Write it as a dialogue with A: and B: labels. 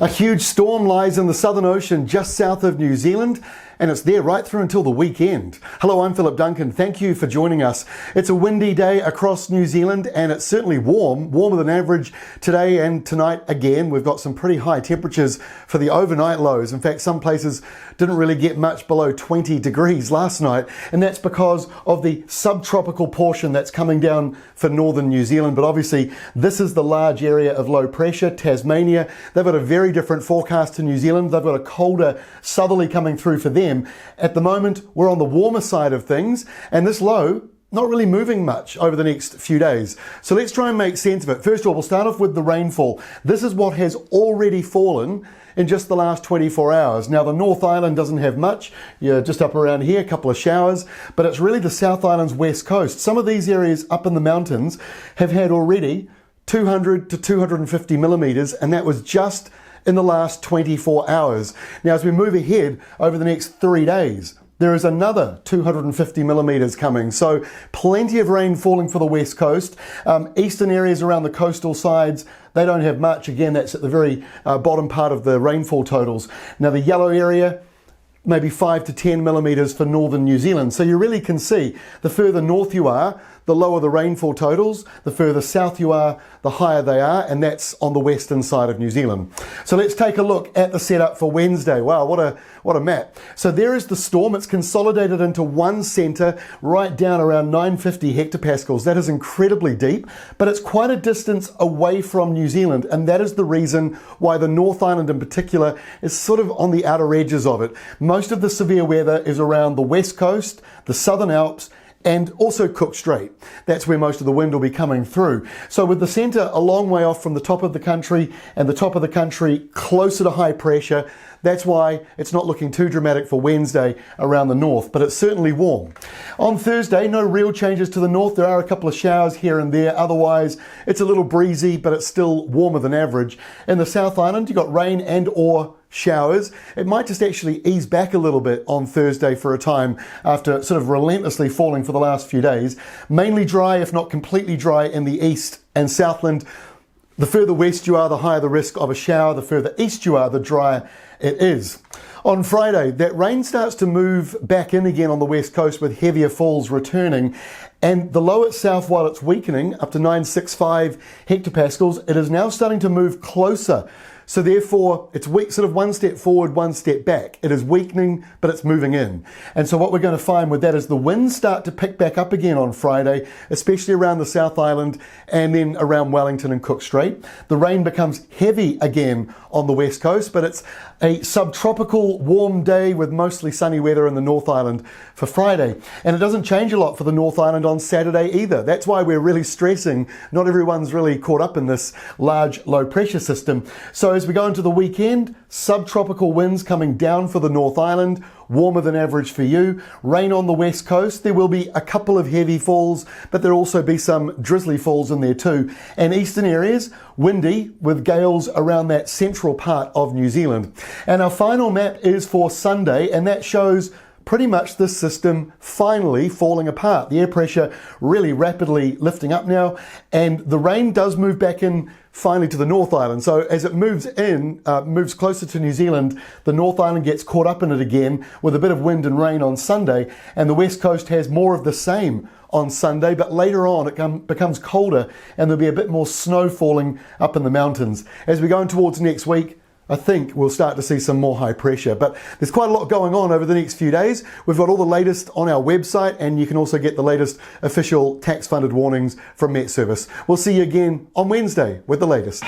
A: A huge storm lies in the Southern Ocean just south of New Zealand, and it's there right through until the weekend. Hello, I'm Philip Duncan. Thank you for joining us. It's a windy day across New Zealand, and it's certainly warmer than average today and tonight again. We've got some pretty high temperatures for the overnight lows. In fact, some places didn't really get much below 20 degrees last night, and that's because of the subtropical portion that's coming down for northern New Zealand. But obviously, this is the large area of low pressure, Tasmania. They've got a very different forecast to New Zealand. They've got a colder southerly coming through for them. At the moment, we're on the warmer side of things, and this low not really moving much over the next few days. So let's try and make sense of it. First of all, we'll start off with the rainfall. This is what has already fallen in just the last 24 hours. Now, the North Island doesn't have much. You're just up around here, a couple of showers, but it's really the South Island's west coast. Some of these areas up in the mountains have had already 200 to 250 millimeters, and that was just in the last 24 hours. Now, as we move ahead over the next 3 days, there is another 250 millimeters coming. So plenty of rain falling for the west coast. Eastern areas around the coastal sides, they don't have much. Again, that's at the very bottom part of the rainfall totals. Now, the yellow area, maybe 5 to 10 millimeters for northern New Zealand. So you really can see the further north you are, the lower the rainfall totals, the further south you are, the higher they are, and that's on the western side of New Zealand. So let's take a look at the setup for Wednesday. Wow, what a map. So there is the storm. It's consolidated into one center right down around 950 hectopascals. That is incredibly deep, but it's quite a distance away from New Zealand, and that is the reason why the North Island in particular is sort of on the outer edges of it. Most of the severe weather is around the west coast, the Southern Alps, and also Cook Strait. That's where most of the wind will be coming through. So with the centre a long way off from the top of the country and the top of the country closer to high pressure, that's why it's not looking too dramatic for Wednesday around the north, but it's certainly warm. On Thursday, no real changes to the north. There are a couple of showers here and there. Otherwise, it's a little breezy, but it's still warmer than average. In the South Island, you've got rain and or showers. It might just actually ease back a little bit on Thursday for a time after sort of relentlessly falling for the last few days. Mainly dry, if not completely dry, in the east and southland. The further west you are, the higher the risk of a shower. The further east you are, the drier it is. On Friday, that rain starts to move back in again on the west coast with heavier falls returning. And the low itself, while it's weakening up to 965 hectopascals, it is now starting to move closer. So therefore, it's weak, sort of one step forward, one step back. It is weakening, but it's moving in. And so what we're going to find with that is the winds start to pick back up again on Friday, especially around the South Island and then around Wellington and Cook Strait. The rain becomes heavy again on the west coast, but it's a subtropical warm day with mostly sunny weather in the North Island for Friday. And it doesn't change a lot for the North Island on Saturday either. That's why we're really stressing. Not everyone's really caught up in this large low pressure system. So as we go into the weekend, subtropical winds coming down for the North Island, warmer than average for you. Rain on the west coast. There will be a couple of heavy falls, but there'll also be some drizzly falls in there too. And eastern areas, windy with gales around that central part of New Zealand. And our final map is for Sunday, and that shows pretty much this system finally falling apart. The air pressure really rapidly lifting up now, and the rain does move back in finally to the North Island. So as it moves in, moves closer to New Zealand, the North Island gets caught up in it again with a bit of wind and rain on Sunday, and the west coast has more of the same on Sunday, but later on it becomes colder and there'll be a bit more snow falling up in the mountains. As we go in towards next week, I think we'll start to see some more high pressure, but there's quite a lot going on over the next few days. We've got all the latest on our website, and you can also get the latest official tax-funded warnings from Met Service. We'll see you again on Wednesday with the latest.